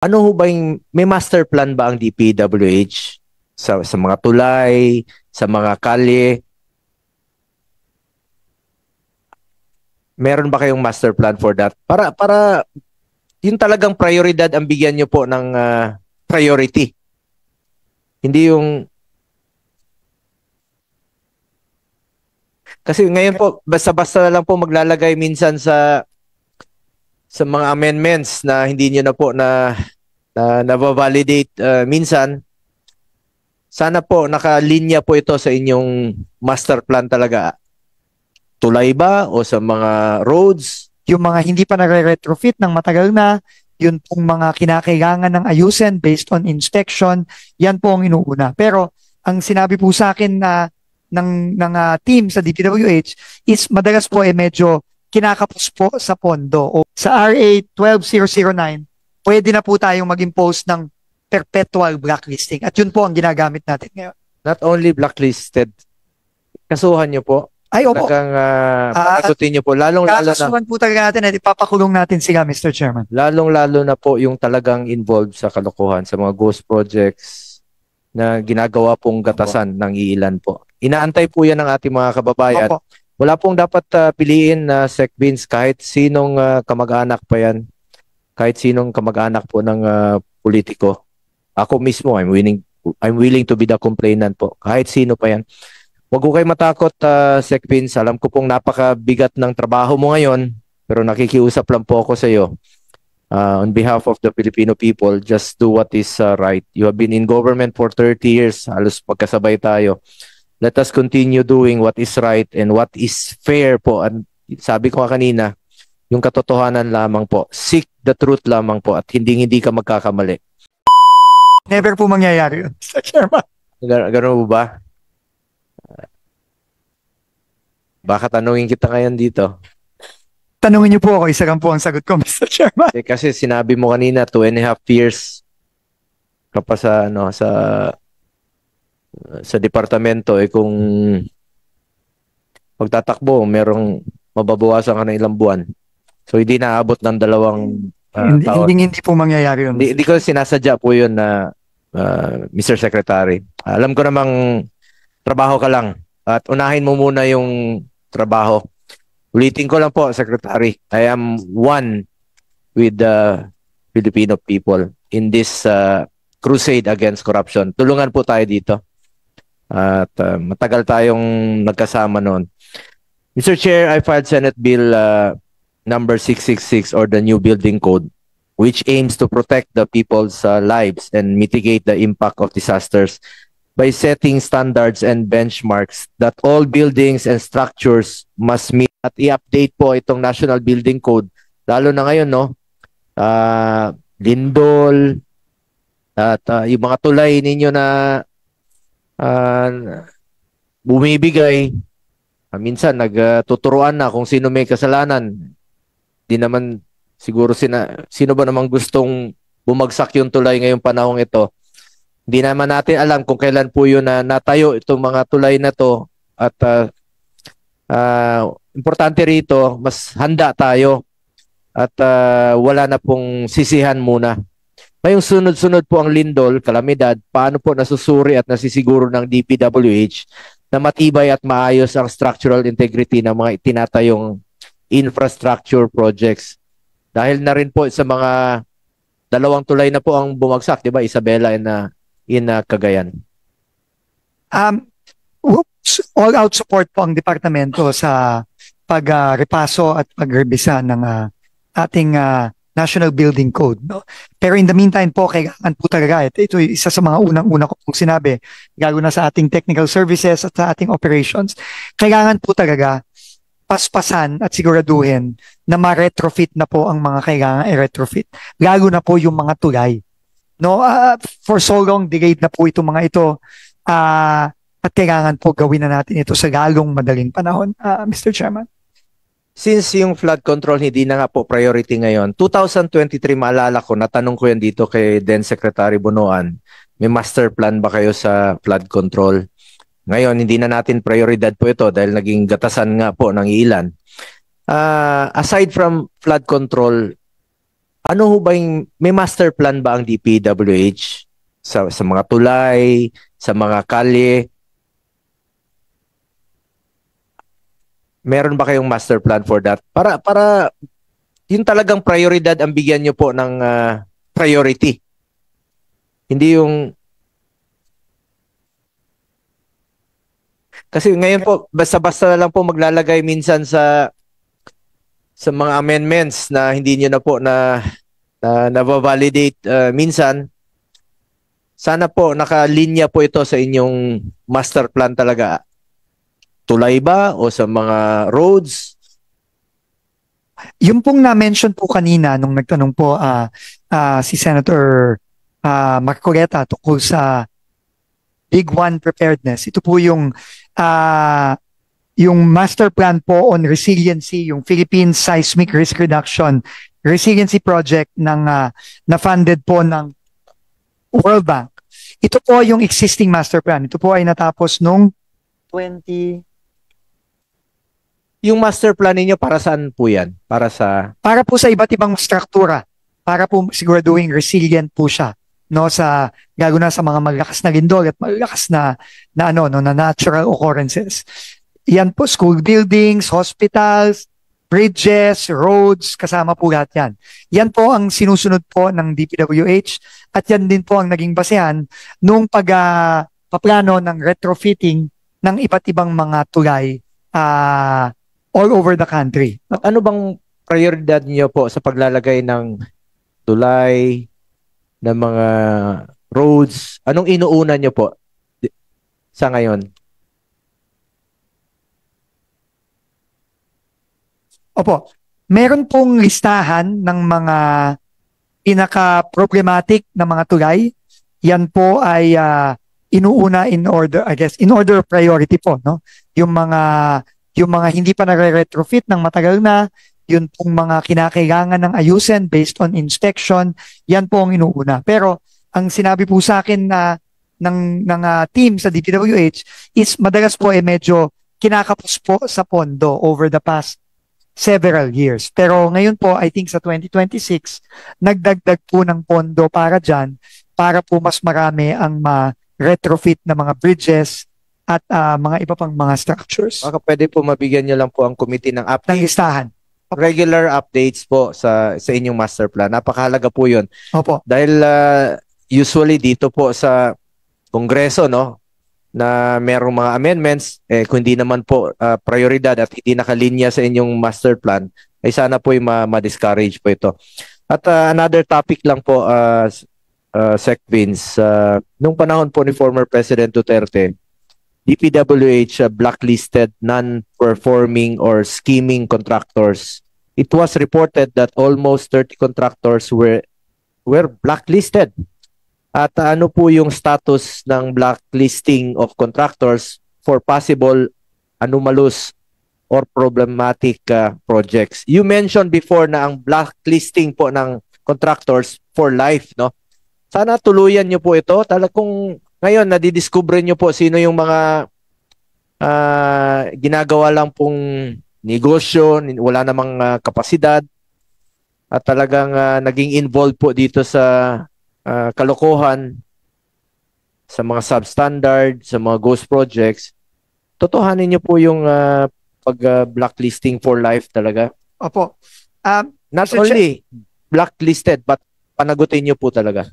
Ano ho ba yung, may master plan ba ang DPWH sa mga tulay, sa mga kalye? Meron ba kayong master plan for that? Para yung talagang prioridad ang bigyan nyo po ng priority. Hindi yung kasi ngayon po basta-basta na lang po maglalagay minsan sa mga amendments na hindi niyo na po na-validate minsan. Sana po nakalinya po ito sa inyong master plan talaga. Tulay ba o sa mga roads? Yung mga hindi pa nare-retrofit ng matagal na, yun pong mga kinakailangan ng ayusin based on inspection, yan po ang inuuna. Pero ang sinabi po sa akin na ng team sa DPWH is madalas po medyo kinakapos po sa pondo. O sa RA 12009, pwede na po tayong mag-impose ng perpetual blacklisting. At yun po ang ginagamit natin ngayon. Not only blacklisted, kasuhan nyo po. Ay, opo. Talagang panagutin nyo po. Lalong-lalo na. Kakasuhan po talaga natin at ipapakulong natin sila, Mr. Chairman. Lalong-lalo na po yung talagang involved sa kalokohan, sa mga ghost projects na ginagawa pong gatasan ng iilan po. Inaantay po yan ng ating mga kababayan. Opo. Wala pong dapat piliin na Sec Vince kahit sinong kamag-anak pa yan. Kahit sinong kamag-anak po ng politiko. Ako mismo, I'm willing to be the complainant po. Kahit sino pa yan. Huwag ko kayo matakot, Sec Vince. Alam ko pong napakabigat ng trabaho mo ngayon, pero nakikiusap lang po ako sa iyo. On behalf of the Filipino people, just do what is right. You have been in government for 30 years. Halos magkasabay tayo. Let us continue doing what is right and what is fair po. At sabi ko kanina, yung katotohanan lamang po. Seek the truth lamang po at hindi ka magkakamali. Never po mangyayari yun, Mr. Chairman. Ganun po ba? Baka tanungin kita ngayon dito. Tanungin niyo po ako, isa lang po ang sagot ko, Mr. Chairman. Kasi sinabi mo kanina, 2.5 years ka pa sa departamento, kung pagtatakbo, merong mababawasan ka ng ilang buwan. So, hindi naabot ng 2 taon. Hindi po mangyayari yun. Hindi ko sinasadya po yun na Mr. Secretary. Alam ko namang trabaho ka lang at unahin mo muna yung trabaho. Ulitin ko lang po, Secretary. I am one with the Filipino people in this crusade against corruption. Tulungan po tayo dito. At matagal tayong nagkasama noon. Mr. Chair, I filed Senate Bill number 666 or the new building code, which aims to protect the people's lives and mitigate the impact of disasters by setting standards and benchmarks that all buildings and structures must meet. At i-update po itong National Building Code, lalo na ngayon, no? Lindol, at yung mga tulay ninyo na bumibigay, minsan nagtuturuan na kung sino may kasalanan. Di naman siguro sino ba namang gustong bumagsak yung tulay ngayong panahong ito. Hindi naman natin alam kung kailan po yun na natayo itong mga tulay na to. At importante rito, mas handa tayo at wala na pong sisihan muna. Ngayong sunod-sunod po ang lindol, kalamidad, paano po nasusuri at nasisiguro ng DPWH na matibay at maayos ang structural integrity ng mga itinatayong infrastructure projects. Dahil na rin po sa mga 2 tulay na po ang bumagsak, di ba? Isabela in Cagayan. All-out support po ang departamento sa pagrepaso at pagrebisa ng ating National Building Code. No? Pero in the meantime po, kailangan po talaga, ito isa sa mga unang-una ko pong sinabi, lalo na sa ating technical services at sa ating operations, kailangan po talaga paspasan at siguraduhin na ma-retrofit na po ang mga kailangan i-retrofit. Lalo na po yung mga tulay. No, for so long, delayed na po itong mga ito at kailangan po gawin na natin ito sa lalong madaling panahon, Mr. Chairman. Since yung flood control hindi na nga po priority ngayon, 2023 maalala ko, natanong ko yan dito kay then Secretary Bonoan, may master plan ba kayo sa flood control? Ngayon, hindi na natin prioridad po ito dahil naging gatasan nga po ng ilan. Aside from flood control, Ano ho ba may master plan ba ang DPWH sa mga tulay, sa mga kalye? Meron ba kayong master plan for that? Para yung talagang prioridad ang bigyan nyo po ng priority. Hindi yung kasi ngayon po basta-basta na lang po maglalagay minsan sa mga amendments na hindi niyo na po na validate minsan. Sana po nakalinya po ito sa inyong master plan talaga. Tulay ba o sa mga roads? Yung pong na-mention po kanina nung nagtanong po si Senator Marcoleta tungkol sa Big One preparedness. Ito po yung master plan po on resiliency, yung Philippine Seismic Risk Reduction Resiliency Project na funded po ng World Bank. Ito po yung existing master plan. Ito po ay natapos nung 20... Yung master plan ninyo para saan po yan? Para po sa iba't ibang struktura. Para po siguraduhin resilient po siya. No, lalo na sa mga malakas na lindol at malakas na natural occurrences. Yan po, school buildings, hospitals, bridges, roads, kasama po lahat yan. Yan po ang sinusunod po ng DPWH at yan din po ang naging basehan nung paplano ng retrofitting ng iba't ibang mga tulay all over the country. ano bang prioridad niyo po sa paglalagay ng tulay, ng mga roads? Anong inuuna niyo po sa ngayon? Opo, meron pong listahan ng mga pinaka-problematic na mga tulay. Yan po ay inuuna in order, I guess, in order of priority po, no? Yung mga hindi pa nare-retrofit ng matagal na, yun pong mga kinakailangan ng ayusin based on inspection, yan po ang inuuna. Pero ang sinabi po sa akin ng team sa DPWH is madalas po medyo kinakapos po sa pondo over the past several years. Pero ngayon po, I think sa 2026, nagdagdag po ng pondo para dyan para po mas marami ang ma-retrofit na mga bridges at mga iba pang mga structures. Baka pwede po mabigyan niyo lang po ang committee ng Ng update. listahan. Regular updates po sa inyong master plan. Napakahalaga po yun. Opo. Dahil usually dito po sa Kongreso, no, na merong mga amendments, kung hindi naman po prioridad at hindi nakalinya sa inyong master plan, ay sana po ma-discourage po ito. At another topic lang po, Sec Vince, nung panahon po ni former President Duterte, DPWH blacklisted non-performing or scheming contractors. It was reported that almost 30 contractors were blacklisted. At ano po yung status ng blacklisting of contractors for possible anomalous or problematic projects? You mentioned before na ang blacklisting po ng contractors for life, no? Sana tuluyan nyo po ito. Kung ngayon nadidiscover nyo po sino yung mga ginagawa lang pong negosyo, wala namang kapasidad, at talagang naging involved po dito sa kalokohan, sa mga substandard, sa mga ghost projects. Totohanin niyo po yung pag-blacklisting for life talaga. Opo. Not only blacklisted, but panagutin niyo po talaga.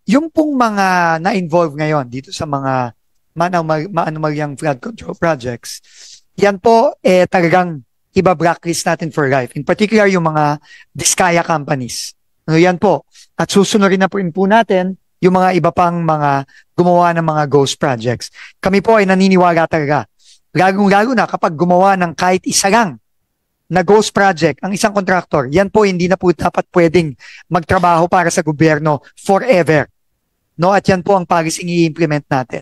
Yung pong mga na-involve ngayon dito sa mga maanumalyang flood control projects, yan po talagang iba-blacklist natin for life. In particular, yung mga Diskaya companies. Ano yan po. At susunurin na po natin yung mga iba pang mga gumawa ng mga ghost projects. Kami po ay naniniwala talaga. Lagong-lalo na kapag gumawa ng kahit isa lang na ghost project, ang isang contractor, yan po hindi na po dapat pwedeng magtrabaho para sa gobyerno forever. No? At yan po ang policy i-implement natin.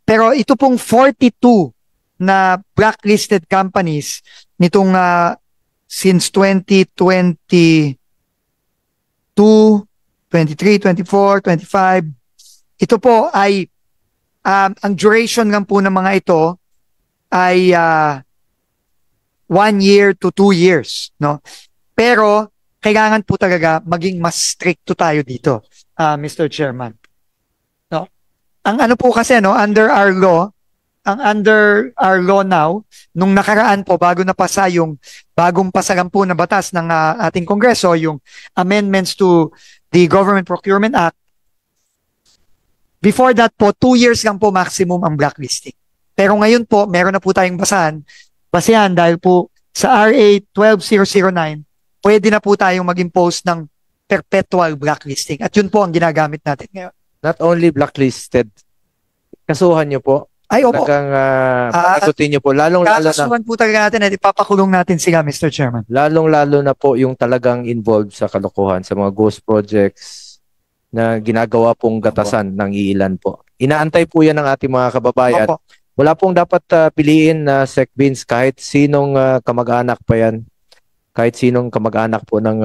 Pero ito pong 42 na blacklisted companies nitong since 2022, 23, 24, 25, ito po ay ang duration lang po ng mga ito ay 1 year to 2 years, no? Pero kailangan po talaga maging mas stricto tayo dito, Mr. Chairman. No? Ang ano po kasi, no, under our law now, nung nakaraan po, bago napasa yung bagong pasalampu na batas ng ating Kongreso, yung amendments to the Government Procurement Act, before that po, 2 years lang po maximum ang blacklisting. Pero ngayon po, meron na po tayong basehan dahil po sa RA 12009, pwede na po tayong mag-impose ng perpetual blacklisting. At yun po ang ginagamit natin ngayon. Not only blacklisted, kasuhan nyo po. Ay, opo. Panagutin nyo po. Lalong-lalo na. Kakasuhan po talaga natin at ipapakulong natin sila, Mr. Chairman. Lalong-lalo na po yung talagang involved sa kalokohan, sa mga ghost projects na ginagawa pong gatasan ng iilan po. Inaantay po yan ng ating mga kababayan. Opo. Wala pong dapat piliin na Sec Vince, kahit sinong kamag-anak pa yan, kahit sinong kamag-anak po ng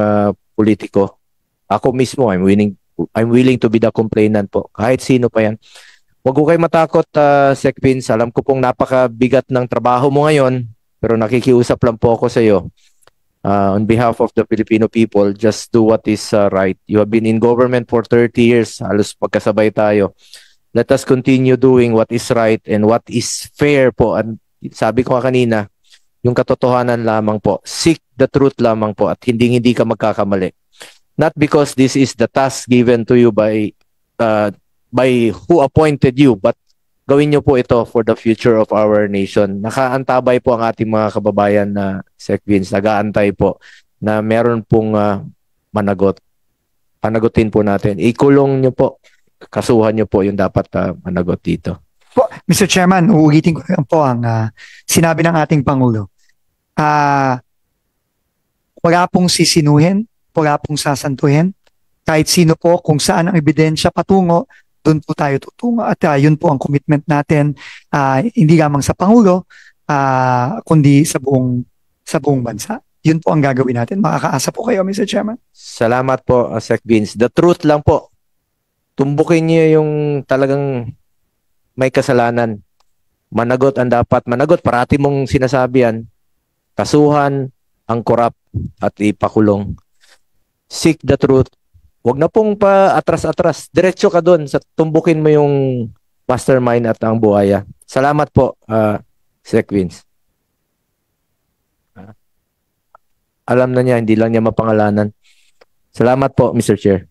politiko. Ako mismo, I'm willing to be the complainant po. Kahit sino pa yan. Huwag ko kayo matakot, Sec Vince. Alam ko pong napakabigat ng trabaho mo ngayon, pero nakikiusap lang po ako sa iyo. On behalf of the Filipino people, just do what is right. You have been in government for 30 years. Halos pagkasabay tayo. Let us continue doing what is right and what is fair po. At sabi ko kanina, yung katotohanan lamang po. Seek the truth lamang po at hindi ka magkakamali. Not because this is the task given to you by who appointed you, but gawin nyo po ito for the future of our nation. Nakaantabay po ang ating mga kababayan na Sec Vince, nag-aantay po na meron pong managot. Panagutin po natin. Ikulong nyo po. Kasuhan nyo po yung dapat managot dito. Po, Mr. Chairman, uulitin ko lang po ang sinabi ng ating Pangulo. Wala pong sisinuhin, wala pong sasantuhin. Kahit sino po, kung saan ang ebidensya patungo, doon po tayo tutungo. At yun po ang commitment natin, hindi lamang sa Pangulo, kundi sa buong bansa. Yun po ang gagawin natin. Makakaasa po kayo, Mr. Chairman. Salamat po, Sec Vince. The truth lang po. Tumbukin niyo yung talagang may kasalanan. Managot ang dapat. Managot, parati mong sinasabi yan. Kasuhan ang korap at ipakulong. Seek the truth. Huwag na pong pa-atras-atras. Diretso ka doon. Tumbukin mo yung mastermind at ang buhaya. Salamat po, Sec Vince. Alam na niya, hindi lang niya mapangalanan. Salamat po, Mr. Chair.